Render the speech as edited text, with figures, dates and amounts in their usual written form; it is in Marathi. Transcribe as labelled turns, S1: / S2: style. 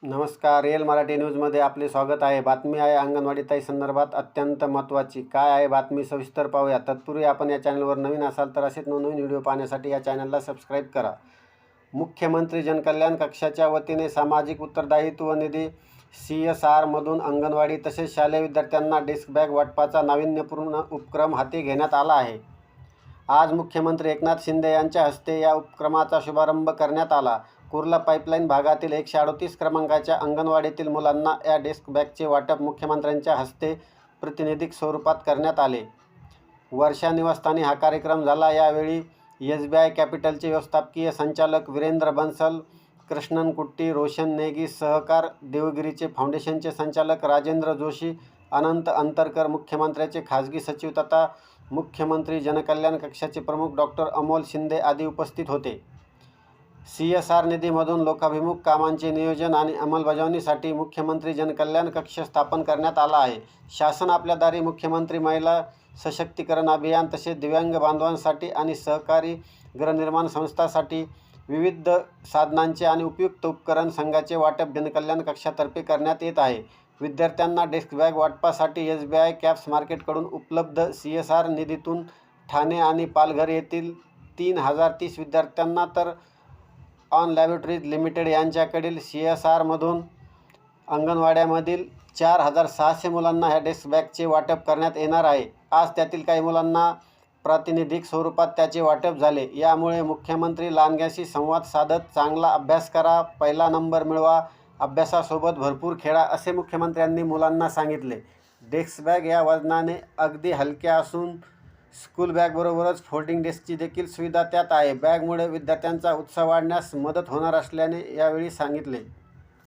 S1: नमस्कार. रिअल मराठी न्यूजमध्ये आपले स्वागत आहे. बातमी आहे अंगणवाडीताई संदर्भात अत्यंत महत्त्वाची. काय आहे बातमी सविस्तर पाहूया. तत्पूर्वी आपण या चॅनलवर नवीन असाल तर असेच नवनवीन व्हिडिओ पाहण्यासाठी या चॅनलला सबस्क्राईब करा. मुख्यमंत्री जनकल्याण कक्षाच्या वतीने सामाजिक उत्तरदायित्व निधी CSR मधून अंगणवाडी तसेच शालेय विद्यार्थ्यांना डेस्क बॅग वाटपाचा नाविन्यपूर्ण उपक्रम हाती घेण्यात आला आहे. आज मुख्यमंत्री एकनाथ शिंदे यांच्या हस्ते या उपक्रमाचा शुभारंभ करण्यात आला. कुर्ला पाईपलाईन भागातील 138 क्रमांकाच्या अंगणवाडीतील मुलांना या डेस्क बॅगचे वाटप मुख्यमंत्र्यांच्या हस्ते प्रातिनिधिक स्वरूपात करण्यात आले. वर्षा निवासस्थानी हा कार्यक्रम झाला. यावेळी SBI कॅपिटलचे व्यवस्थापकीय संचालक वीरेंद्र बन्सल, कृष्णन कुट्टी, रोशन नेगी, सहकार देवगिरीचे फाउंडेशनचे संचालक राजेंद्र जोशी, अनंत अंतरकर, मुख्यमंत्र्याचे खाजगी सचिव तथा मुख्यमंत्री जनकल्याण कक्षाचे प्रमुख डॉक्टर अमोल शिंदे आदी उपस्थित होते. CSR निधीमधून लोकाभिमुख कामांचे नियोजन आणि अंमलबजावणीसाठी मुख्यमंत्री जनकल्याण कक्ष स्थापन करण्यात आला आहे. शासन आपल्या दारी मुख्यमंत्री महिला सशक्तीकरण अभियान तसेच दिव्यांग बांधवांसाठी आणि सहकारी गृहनिर्माण संस्थांसाठी विविध साधनांचे आणि उपयुक्त उपकरण संघाचे वाटप जनकल्याण कक्षातर्फे करण्यात येत आहे. विद्यार्थ्यांना डेस्क बॅग वाटपासाठी SBI कॅप्स मार्केटकडून उपलब्ध CSR निधीतून ठाणे आणि पालघर येथील 3030 विद्यार्थ्यांना तर ऑन लॅबोरेटरीज लिमिटेड यांच्याकडील CSR मधून अंगणवाड्यामधील 4600 मुलांना ह्या डेस्क बॅगचे वाटप करण्यात येणार आहे. आज त्यातील काही मुलांना प्रातिनिधिक स्वरूपात त्याचे वाटप झाले. यामुळे मुख्यमंत्री लांडग्याशी संवाद साधत चांगला अभ्यास करा, पहिला नंबर मिळवा, अभ्यासासोबत भरपूर खेळा असे मुख्यमंत्र्यांनी मुलांना सांगितले. डेस्क बॅग या वजनाने अगदी हलक्या असून स्कूल बॅगबरोबरच फोल्डिंग डेस्कची देखील सुविधा त्यात आहे. बॅगमुळे विद्यार्थ्यांचा उत्साह वाढण्यास मदत होणार असल्याने यावेळी सांगितले.